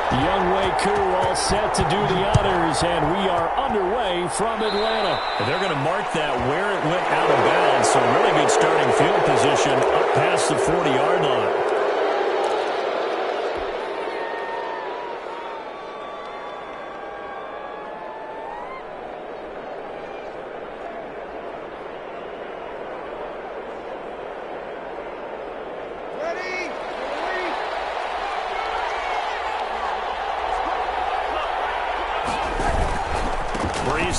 The young Wei Koo all set to do the honors, and we are underway from Atlanta. They're going to mark that where it went out of bounds, so really good starting field position up past the 40-yard line.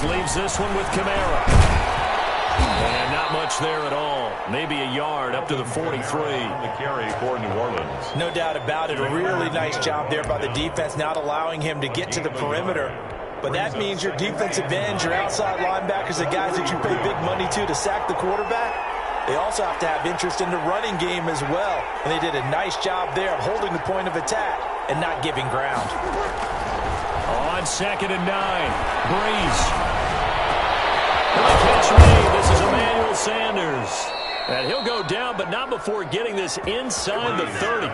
Leaves this one with Kamara. And not much there at all. Maybe a yard up to the 43. The carry for New Orleans. No doubt about it. A really nice job there by the defense, not allowing him to get to the perimeter. But that means your defensive ends, your outside linebackers, the guys that you pay big money to sack the quarterback, they also have to have interest in the running game as well. And they did a nice job there of holding the point of attack and not giving ground. On 2nd and 9, Breeze. The catch made. This is Emmanuel Sanders. And he'll go down, but not before getting this inside the 30.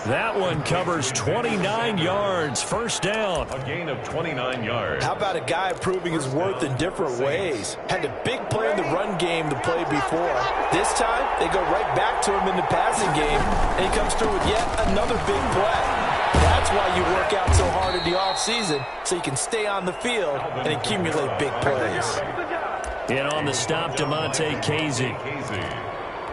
That one covers 29 yards. First down. A gain of 29 yards. How about a guy proving his worth in different ways? Had a big play in the run game the play before. This time, they go right back to him in the passing game, and he comes through with yet another big play. That's why you work out so hard in the offseason, so you can stay on the field and accumulate big plays. And on the stop, DeMonte Casey.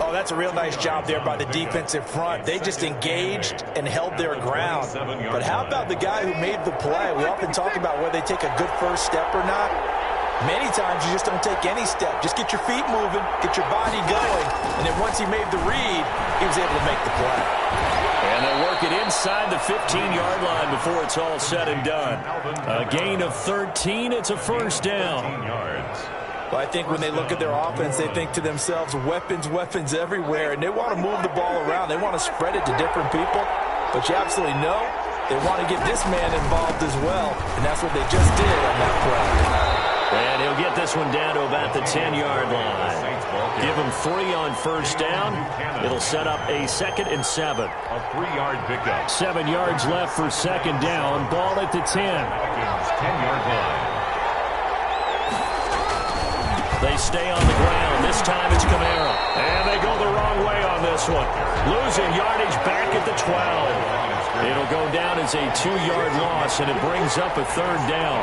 Oh, that's a real nice job there by the defensive front. They just engaged and held their ground. But how about the guy who made the play? We often talk about whether they take a good first step or not. Many times you just don't take any step. Just get your feet moving, get your body going, and then once he made the read, he was able to make the play. And they work it inside the 15-yard line before it's all said and done. A gain of 13. It's a first down. Well, I think when they look at their offense, they think to themselves, weapons, weapons everywhere, and they want to move the ball around. They want to spread it to different people. But you absolutely know they want to get this man involved as well, and that's what they just did on that play. And he'll get this one down to about the 10-yard line. Give him 3 on first down. It'll set up a 2nd and 7. A 3-yard pickup. 7 yards left for second down. Ball at the 10. 10-yard line. They stay on the ground. This time it's Kamara. And they go the wrong way on this one. Losing yardage back at the 12. It'll go down as a 2-yard loss, and it brings up a 3rd down.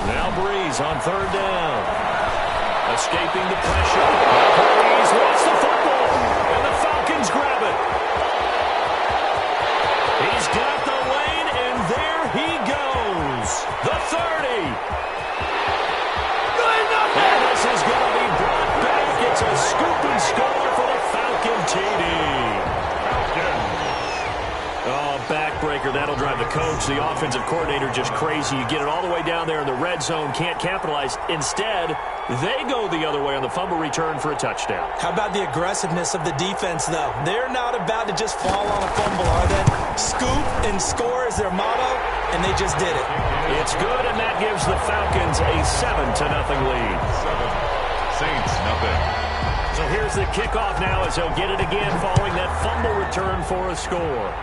Now Breeze on 3rd down. Escaping the pressure. Breeze wants the football. And the Falcons grab it. He's got the lane, and there he goes. The 30. And this is going to be brought back. It's a scoop and score for the Falcon TD. Oh, backbreaker. That'll drive the coach, the offensive coordinator, just crazy. You get it all the way down there in the red zone, can't capitalize. Instead, they go the other way on the fumble return for a touchdown. How about the aggressiveness of the defense, though? They're not about to just fall on a fumble, are they? Scoop and score is their motto, and they just did it. It's good, and that gives the Falcons a 7-0 lead. 7. Saints, nothing. So here's the kickoff now as they'll get it again following that fumble return for a score.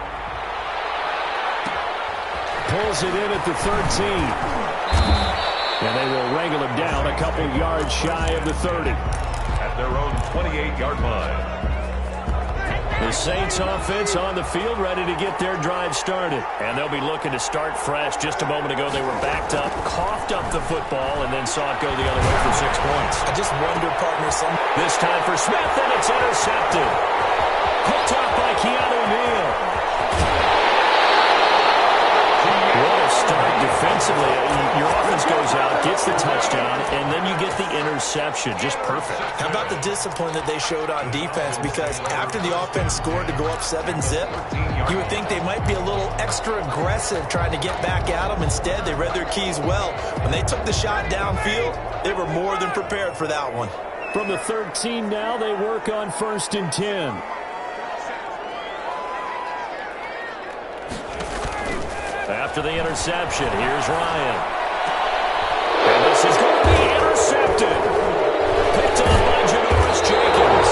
Pulls it in at the 13. And they will wrangle him down a couple yards shy of the 30. At their own 28-yard line. The Saints offense on the field ready to get their drive started. And they'll be looking to start fresh. Just a moment ago they were backed up, coughed up the football, and then saw it go the other way for 6 points. I just wonder, partner, this time for Smith, and it's intercepted. Picked off by Keanu Neal. What a start defensively. Your offense goes out, gets the touchdown, and then you get the interception. Just perfect. How about the discipline that they showed on defense? Because after the offense scored to go up 7-zip, you would think they might be a little extra aggressive trying to get back at them. Instead, they read their keys well. When they took the shot downfield, they were more than prepared for that one. From the 13 now, they work on 1st and 10. After the interception, here's Ryan. And this is going to be intercepted. Picked up by Janoris Jenkins.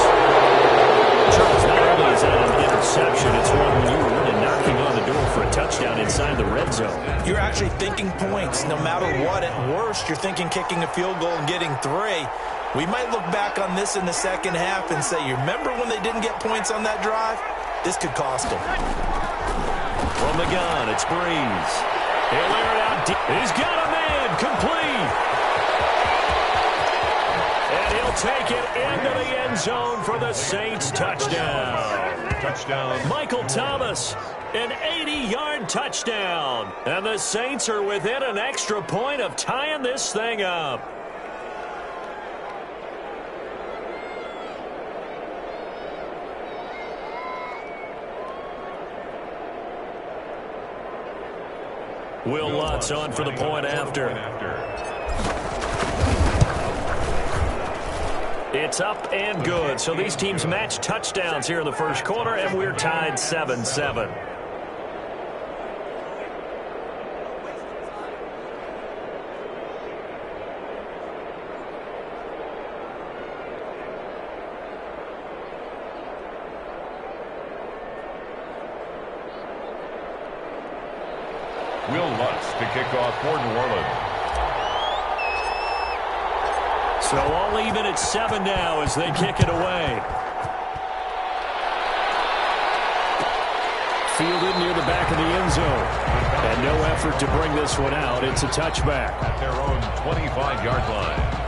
making points no matter what. At worst, you're thinking kicking a field goal and getting 3. We might look back on this in the second half and say, you remember when they didn't get points on that drive? This could cost them. From the gun, it's Breeze. He'll air it out deep. He's got a man, complete. And he'll take it into the end zone for the Saints touchdown. Touchdown. Michael Thomas, an 80-yard touchdown. And the Saints are within an extra point of tying this thing up. Will Lutz on for the point after. It's up and good. So these teams match touchdowns here in the first quarter, and we're tied 7-7. Will Lutz to kick off for New Orleans. So all even at 7 now as they kick it away. Fielded near the back of the end zone. And no effort to bring this one out. It's a touchback. At their own 25-yard line.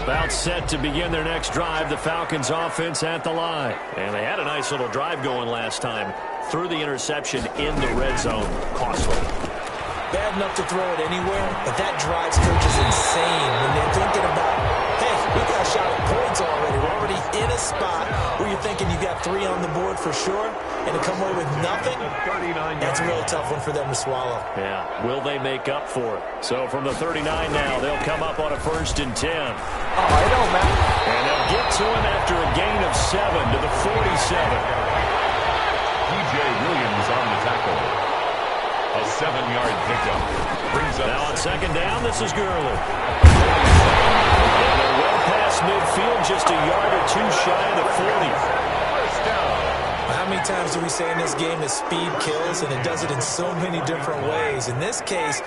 About set to begin their next drive, the Falcons offense at the line. And they had a nice little drive going last time. Threw the interception in the red zone. Costly. Bad enough to throw it anywhere, but that drives coaches insane when they're thinking about, hey, we got a shot at points already. We're already in a spot where you're thinking you got 3 on the board for sure, and to come away with nothing, that's a real tough one for them to swallow. Yeah, will they make up for it? So from the 39 now, they'll come up on a 1st and 10. Oh, I know, man. And they'll get to him after a gain of 7 to the 47. P.J. Williams on the tackle. A 7-yard pickup. Brings up now on 2nd down, this is Gurley. And they're well past midfield, just a yard or 2 shy of the 40. First down. How many times do we say in this game that speed kills, and it does it in so many different ways? In this case,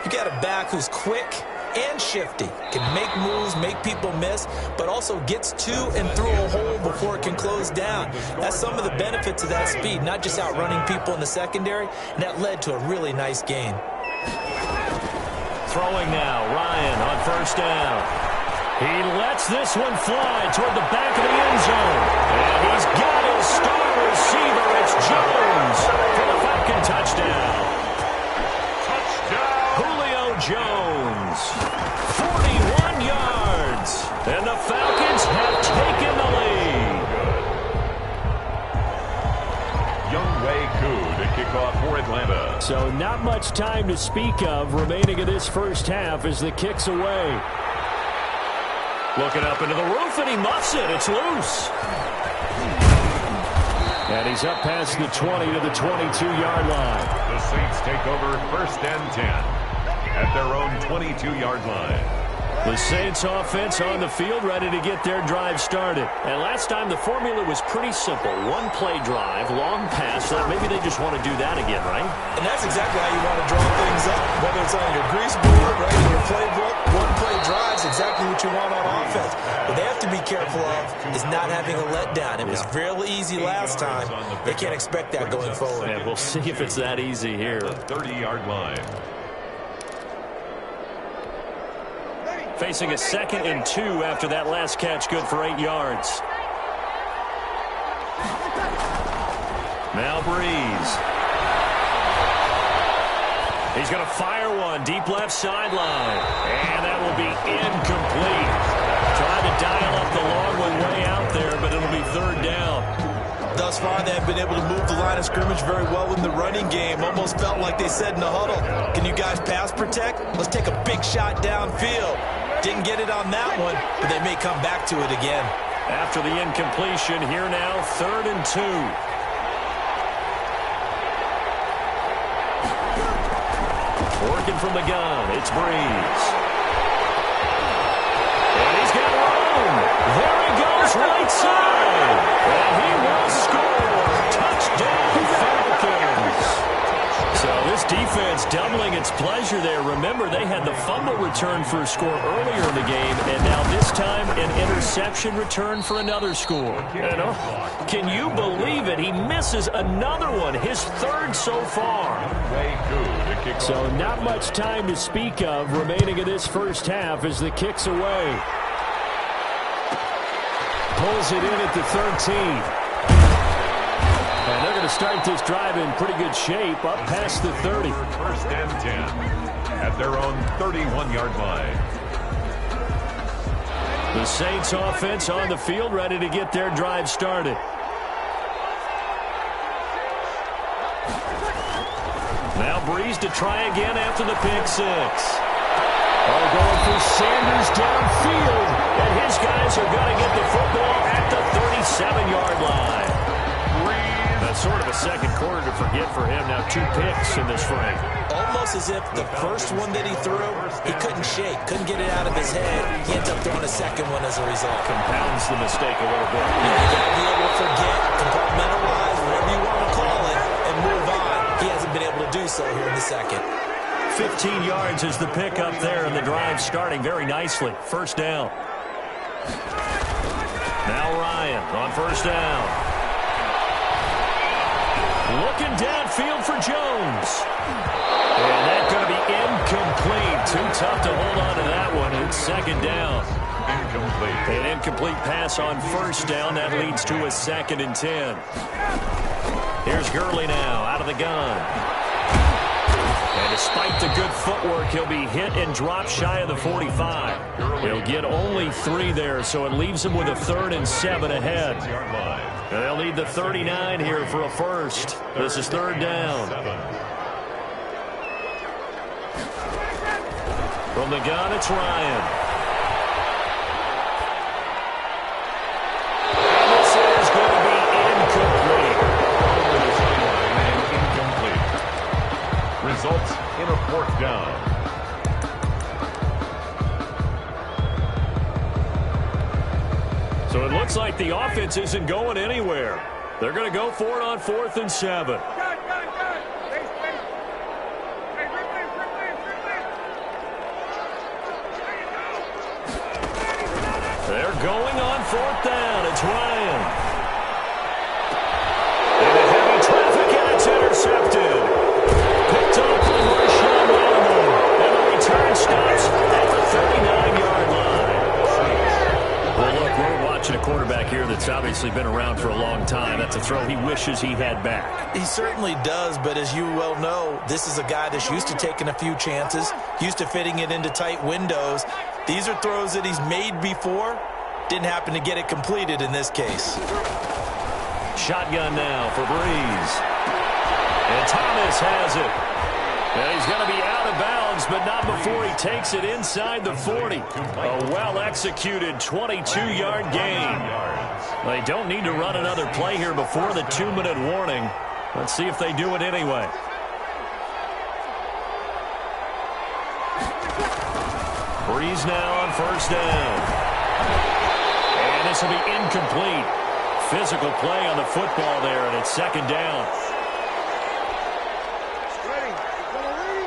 you got a back who's quick and shifty, can make moves, make people miss, but also gets to and through a hole before it can close down. That's some of the benefits of that speed, not just outrunning people in the secondary, and that led to a really nice gain. Throwing now, Ryan on 1st down. He lets this one fly toward the back of the end zone. And he's got his star receiver. It's Jones for the Falcon touchdown. Julio Jones, 41 yards. And the Falcons have taken the lead. Younghoe Koo to kick off for Atlanta. So not much time to speak of remaining in this first half as the kick's away. Looking up into the roof, and he muffs it. It's loose. And he's up past the 20 to the 22-yard line. The Saints take over 1st and 10 at their own 22-yard line. The Saints offense on the field, ready to get their drive started. And last time the formula was pretty simple. 1-play drive, long pass. Maybe they just want to do that again, right? And that's exactly how you want to draw things up, whether it's on your grease board, right, in your playbook. 1-play drive is exactly what you want on offense. What they have to be careful of is not having a letdown. It was real easy last time. They can't expect that going forward. And we'll see if it's that easy here. The 30-yard line. Facing a 2nd and 2 after that last catch, good for 8 yards. Now Breeze. He's going to fire one deep left sideline. And that will be incomplete. Tried to dial up the long one way out there, but it'll be 3rd down. Thus far, they have been able to move the line of scrimmage very well in the running game. Almost felt like they said in the huddle, can you guys pass protect? Let's take a big shot downfield. Didn't get it on that one, but they may come back to it again. After the incompletion, here now, 3rd and 2. working from the gun. It's Breeze. And he's got room. There he goes, right side. And he will score. Touchdown, Falcons. So this defense doubling its pleasure there. Remember, they had the fumble return for a score earlier in the game, and now this time an interception return for another score. And can you believe it? He misses another one, his third so far. So not much time to speak of remaining in this first half as the kick's away. Pulls it in at the 13. And they're going to start this drive in pretty good shape, up past the 30. First and 10 at their own 31-yard line. The Saints offense on the field, ready to get their drive started. Now Breeze to try again after the pick six. Going for Sanders downfield. And his guys are going to get the football at the 37-yard line. That's sort of a second quarter to forget for him. Now 2 picks in this frame. Almost as if the first one that he threw, he couldn't shake, couldn't get it out of his head. He ends up throwing a second one as a result. Compounds the mistake a little bit. You got to be able to forget, compartmentalize, whatever you want to call it, and move on. He hasn't been able to do so here in the second. 15 yards is the pick up there, and the drive starting very nicely. First down. Now Ryan on first down. Looking downfield for Jones. And that's going to be incomplete. Too tough to hold on to that one. It's second down. Incomplete. An incomplete pass on first down. That leads to a 2nd and 10. Here's Gurley now out of the gun. And despite the good footwork, he'll be hit and dropped shy of the 45. He'll get only 3 there, so it leaves him with a 3rd and 7 ahead. And they'll need the 39 here for a first. This is third down. From the gun, it's Ryan. And this is going to be incomplete. Results in a 4th down. So it looks like the offense isn't going anywhere. They're going to go for it on 4th and 7. They're going on 4th down. It's Ryan. Into heavy traffic, and it's intercepted. Picked up by Marshawn Lattimore. And the return stops at the 39-yard line. Well, look, we're watching a quarterback here that's obviously been around for a long time. That's a throw he wishes he had back. He certainly does, but as you well know, this is a guy that's used to taking a few chances, used to fitting it into tight windows. These are throws that he's made before. Didn't happen to get it completed in this case. Shotgun now for Breeze. And Thomas has it. And he's going to be out of bounds, but not before he takes it inside the 40. A well-executed 22-yard gain. They don't need to run another play here before the 2-minute warning. Let's see if they do it anyway. Breeze now on first down. And this will be incomplete. Physical play on the football there, and it's second down.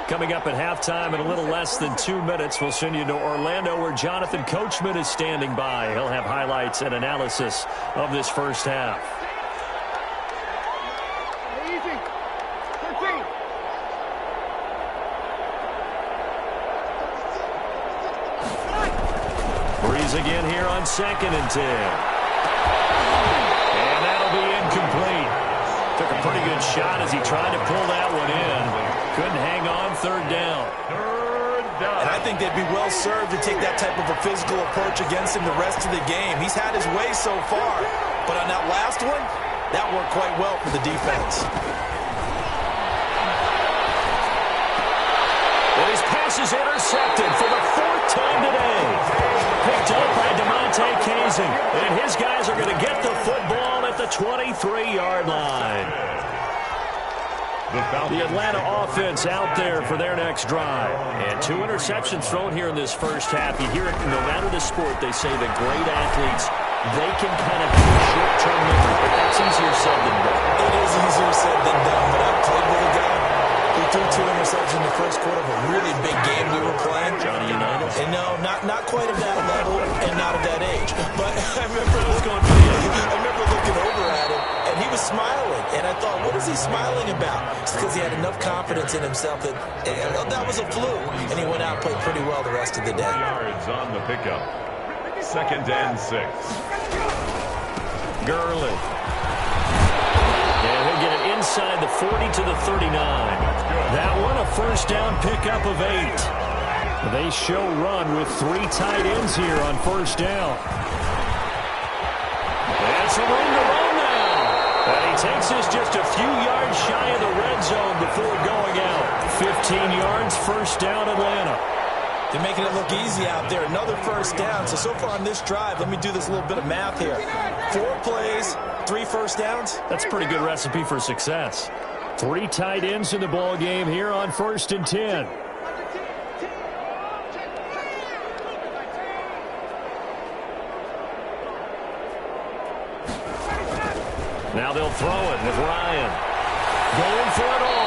Coming up at halftime in a little less than 2 minutes, we'll send you to Orlando where Jonathan Coachman is standing by. He'll have highlights and analysis of this first half. Breeze again here on 2nd and 10. And that'll be incomplete. Took a pretty good shot as he tried to pull that one in. Couldn't hang on, third down. And I think they'd be well served to take that type of a physical approach against him the rest of the game. He's had his way so far, but on that last one, that worked quite well for the defense. And his pass is intercepted for the 4th time today. Picked up by DeMonte Kazin. And his guys are going to get the football at the 23-yard line. The Atlanta offense out there for their next drive. And 2 interceptions thrown here in this first half. You hear it no matter the sport. They say that great athletes, they can kind of have a short-term memory, but that's easier said than done. It is easier said than done, but I played with a guy who threw 2 interceptions in the first quarter of a really big game we were playing. Johnny Unitas? And no, not quite at that level and not at that age. But I remember looking over at him, and he was smiling. And I thought, what is he smiling about? It's because he had enough confidence in himself that that was a fluke. And he went out and played pretty well the rest of the day. Yards on the pickup. 2nd and 6. Gurley. And he'll get it inside the 40 to the 39. That one a first down pickup of 8. They show run with 3 tight ends here on first down. That's a room to run now. And he takes this just a few yards shy of the red zone before going out. 15 yards, first down Atlanta. They're making it look easy out there. Another first down. So far on this drive, let me do this little bit of math here. 4 plays, 3 first downs. That's a pretty good recipe for success. 3 tight ends in the ball game here on 1st and 10. Now they'll throw it with Ryan. Going for it all.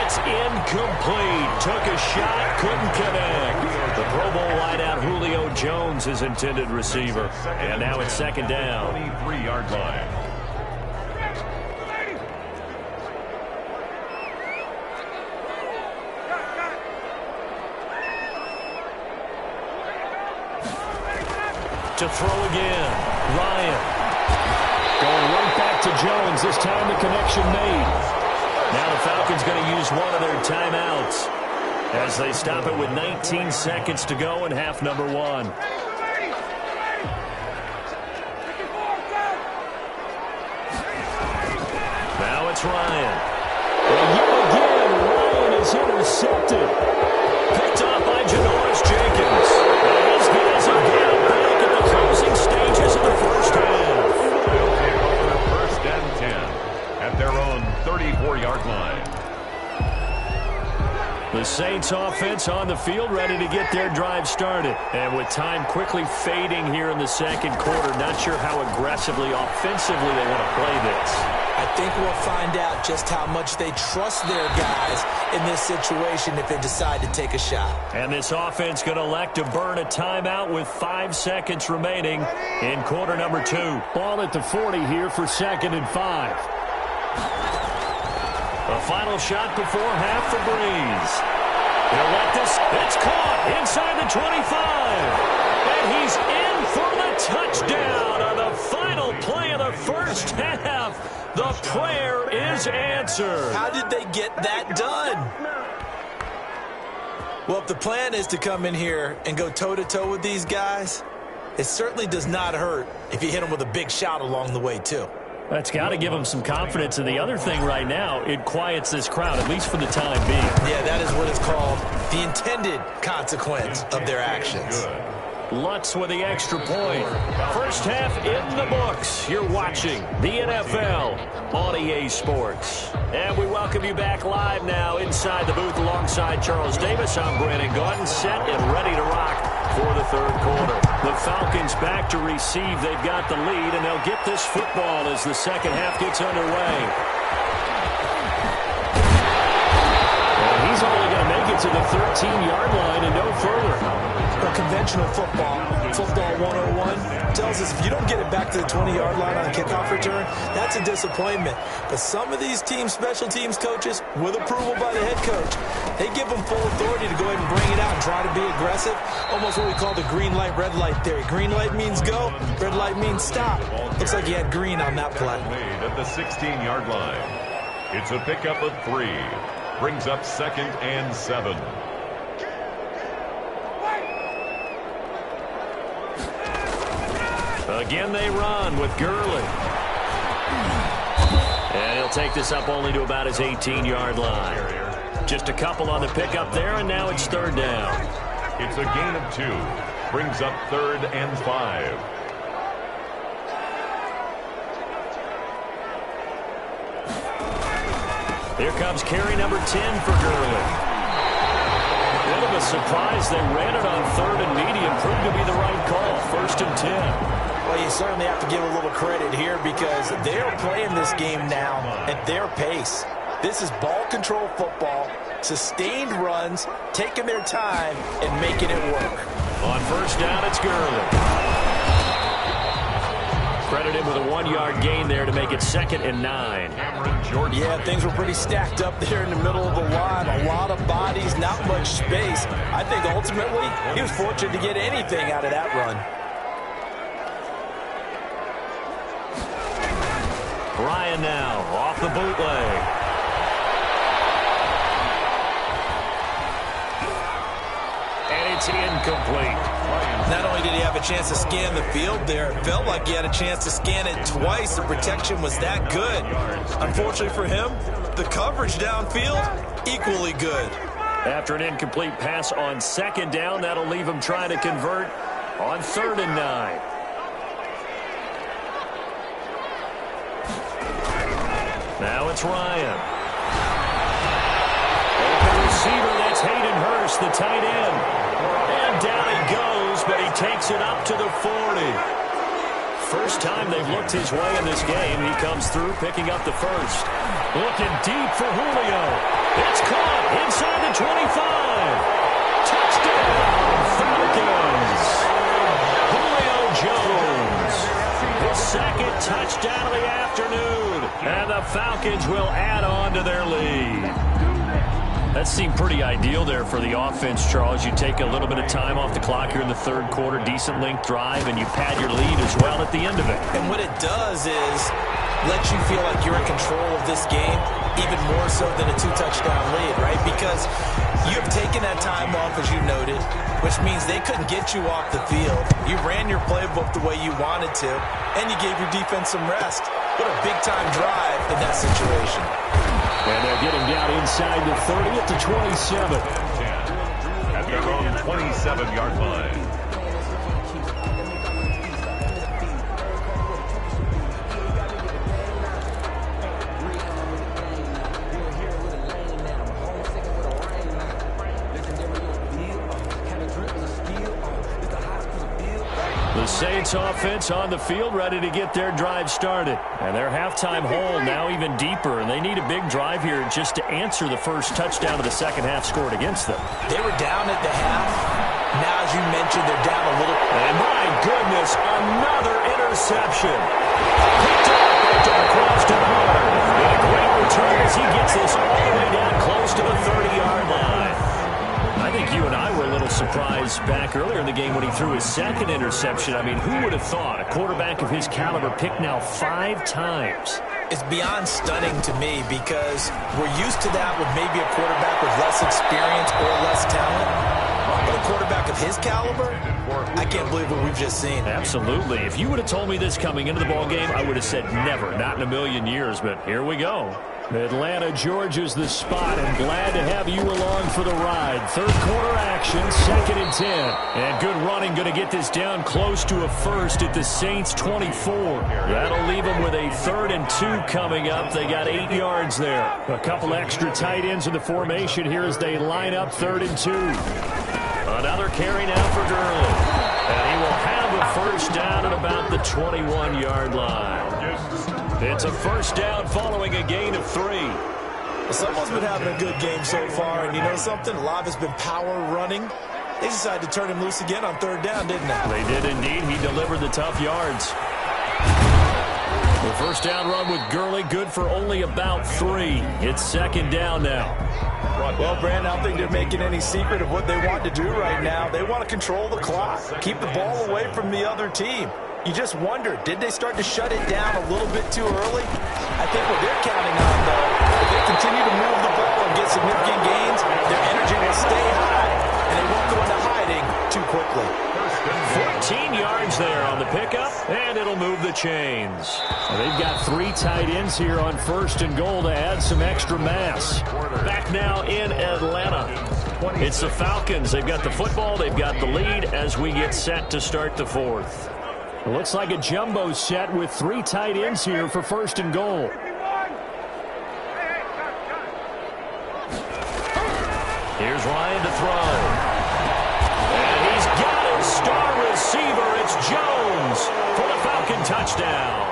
It's incomplete. Took a shot, couldn't connect. The Pro Bowl wideout Julio Jones is intended receiver. And now it's 2nd down. 23-yard line. To throw again. Ryan. Going right back to Jones. This time the connection made. Now the Falcons going to use one of their timeouts as they stop it with 19 seconds to go in half number 1. Now it's Ryan. And yet again, Ryan is intercepted. Picked off by Janoris Jenkins. And these guys are down back in the closing stages of the first half. They'll take over 1st and 10 at their own 34-yard line. The Saints offense on the field ready to get their drive started. And with time quickly fading here in the second quarter, not sure how aggressively, offensively they want to play this. I think we'll find out just how much they trust their guys in this situation if they decide to take a shot. And this offense going to elect to burn a timeout with 5 seconds remaining in quarter number 2. Ball at the 40 here for 2nd and 5. A final shot before half for Breeze. He'll let this. It's caught inside the 25. And he's in for the touchdown on the final play of the first half. The prayer is answered. How did they get that done? Well, if the plan is to come in here and go toe-to-toe with these guys, it certainly does not hurt if you hit them with a big shot along the way, too. That's got to give them some confidence. And the other thing right now, it quiets this crowd, at least for the time being. Yeah, that is what is called the intended consequence of their actions. Lutz with the extra point. First half in the books. You're watching the NFL on EA Sports. And we welcome you back live now inside the booth alongside Charles Davis. I'm Brandon Gaudin, set and ready to rock for the third quarter. The Falcons back to receive. They've got the lead, and they'll get this football as the second half gets underway. And he's only going to make it to the 13-yard line and no further. Well, conventional football 101, tells us if you don't get it back to the 20-yard line on a kickoff return, that's a disappointment. But some of these teams, special teams coaches, with approval by the head coach, they give them full authority to go ahead and bring it out and try to be aggressive. Almost what we call the green light, red light theory. Green light means go, red light means stop. Looks like he had green on that play. Made at the 16-yard line. It's a pickup of 3. Brings up 2nd and 7. Again they run with Gurley. And he'll take this up only to about his 18-yard line. Just a couple on the pickup there, and now it's 3rd down. It's a gain of 2. Brings up 3rd and 5. Here comes carry number 10 for Gurley. Bit of a surprise. They ran it on 3rd and medium. Proved to be the right call. 1st and 10. Well, you certainly have to give a little credit here because they're playing this game now at their pace. This is ball control football, sustained runs, taking their time and making it work. On 1st down, it's Gurley. Credit him with a 1-yard gain there to make it 2nd and 9. Yeah, things were pretty stacked up there in the middle of the line. A lot of bodies, not much space. I think ultimately he was fortunate to get anything out of that run. Ryan now off the bootleg. And it's incomplete. Not only did he have a chance to scan the field there, it felt like he had a chance to scan it twice. The protection was that good. Unfortunately for him, the coverage downfield, equally good. After an incomplete pass on 2nd down, that'll leave him trying to convert on 3rd and 9. Now it's Ryan. Open receiver, that's Hayden Hurst, the tight end. And down he goes, but he takes it up to the 40. First time they've looked his way in this game. He comes through, picking up the 1st. Looking deep for Julio. It's caught inside the 25. Touchdown, Falcons. Julio Jones. His 2nd touchdown of the afternoon. And the Falcons will add on to their lead. That seemed pretty ideal there for the offense, Charles. You take a little bit of time off the clock here in the 3rd quarter, decent length drive, and you pad your lead as well at the end of it. And what it does is let you feel like you're in control of this game, even more so than a 2-touchdown lead, right? Because you've taken that time off, as you noted, which means they couldn't get you off the field. You ran your playbook the way you wanted to, and you gave your defense some rest. What a big-time drive in that situation. And they're getting down inside the 30 at the 27. At their own 27-yard line. The Saints offense on the field, ready to get their drive started. And their halftime hole now even deeper, and they need a big drive here just to answer the first touchdown of the 2nd half scored against them. They were down at the half. Now, as you mentioned, they're down a little. And my goodness, another interception. Picked up across to Hart. And a great return as he gets this all the way down close to the 30-yard line. I think you and I were a little surprised back earlier in the game when he threw his 2nd interception. I mean, who would have thought a quarterback of his caliber picked now 5 times? It's beyond stunning to me because we're used to that with maybe a quarterback with less experience or less talent. But a quarterback of his caliber, I can't believe what we've just seen. Absolutely. If you would have told me this coming into the ballgame, I would have said never, not in a million years. But here we go. Atlanta, Georgia's the spot, and glad to have you along for the ride. 3rd quarter action, 2nd and 10. And good running, going to get this down close to a 1st at the Saints' 24. That'll leave them with a 3rd and 2 coming up. They got 8 yards there. A couple extra tight ends in the formation here as they line up 3rd and 2. Another carry now for Gurley. And he will have a 1st down at about the 21-yard line. It's a 1st down following a gain of 3. Someone's been having a good game so far, and you know something? A lot has been power running. They decided to turn him loose again on 3rd down, didn't they? They did indeed. He delivered the tough yards. The 1st down run with Gurley, good for only about 3. It's 2nd down now. Well, Brandon, I don't think they're making any secret of what they want to do right now. They want to control the clock, keep the ball away from the other team. You just wonder, did they start to shut it down a little bit too early? I think what they're counting on, though, if they continue to move the ball and get significant gains, their energy will stay high, and they won't go into hiding too quickly. 14 yards there on the pickup, and it'll move the chains. Well, they've got 3 tight ends here on 1st and goal to add some extra mass. Back now in Atlanta. It's the Falcons. They've got the football. They've got the lead as we get set to start the 4th. It looks like a jumbo set with 3 tight ends here for 1st and goal. Here's Ryan to throw. And he's got his star receiver. It's Jones for the Falcon touchdown.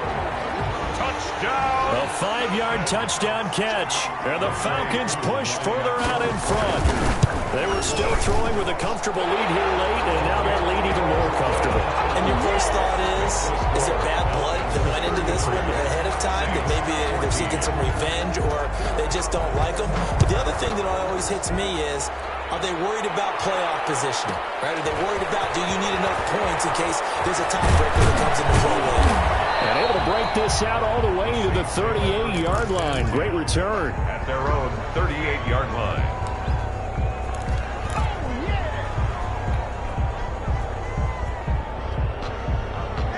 Touchdown! A 5-yard touchdown catch. And the Falcons push further out in front. They were still throwing with a comfortable lead here late, and now that lead even more comfortable. And your first thought is it bad blood that went into this one ahead of time, that maybe they're seeking some revenge or they just don't like them? But the other thing that always hits me is, are they worried about playoff positioning? Right? Are they worried about, do you need enough points in case there's a tiebreaker that comes into play later? And able to break this out all the way to the 38-yard line. Great return. At their own 38-yard line.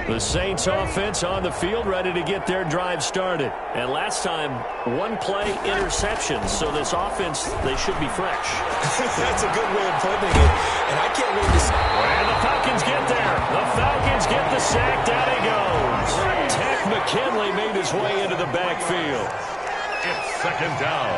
The Saints offense on the field, ready to get their drive started. And last time, one-play interception, so this offense, they should be fresh. That's a good way of putting it. And I can't wait to see. And the Falcons get there. The Falcons get the sack. Down he goes. Tech McKinley made his way into the backfield. It's second down.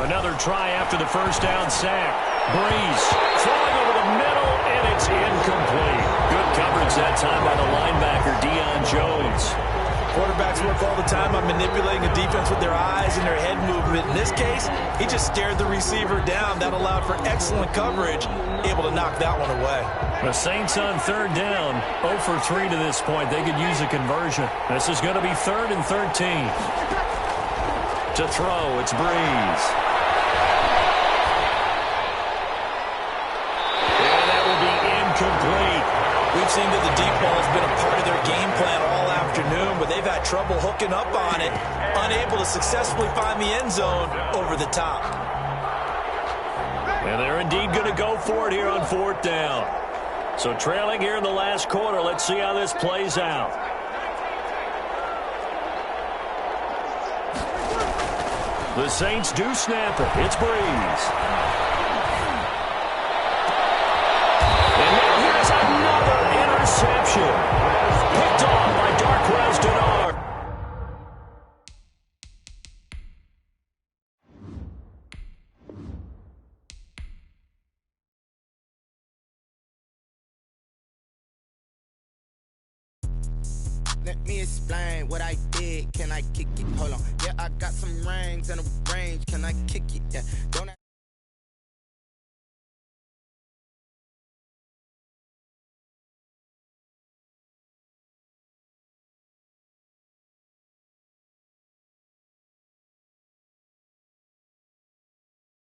Another try after the first down sack. Breeze throwing over the middle, and it's incomplete. Good coverage that time by the linebacker, Deion Jones. Quarterbacks work all the time on manipulating a defense with their eyes and their head movement. In this case, he just stared the receiver down. That allowed for excellent coverage, able to knock that one away. The Saints on third down, 0 for 3 to this point. They could use a conversion. This is going to be 3rd and 13. To throw, it's Breeze. And that will be incomplete. We've seen that the deep ball has been a part of their game plan all afternoon, but they've had trouble hooking up on it, unable to successfully find the end zone over the top. And they're indeed going to go for it here on 4th down. So trailing here in the last quarter, let's see how this plays out. The Saints do snap it. It's Breeze. And now here's another interception. Picked off by Darqueze Dennard. Let me explain what I did. Can I kick it? Hold on. Yeah, I got some rings and a range. Can I kick it? Yeah. Don't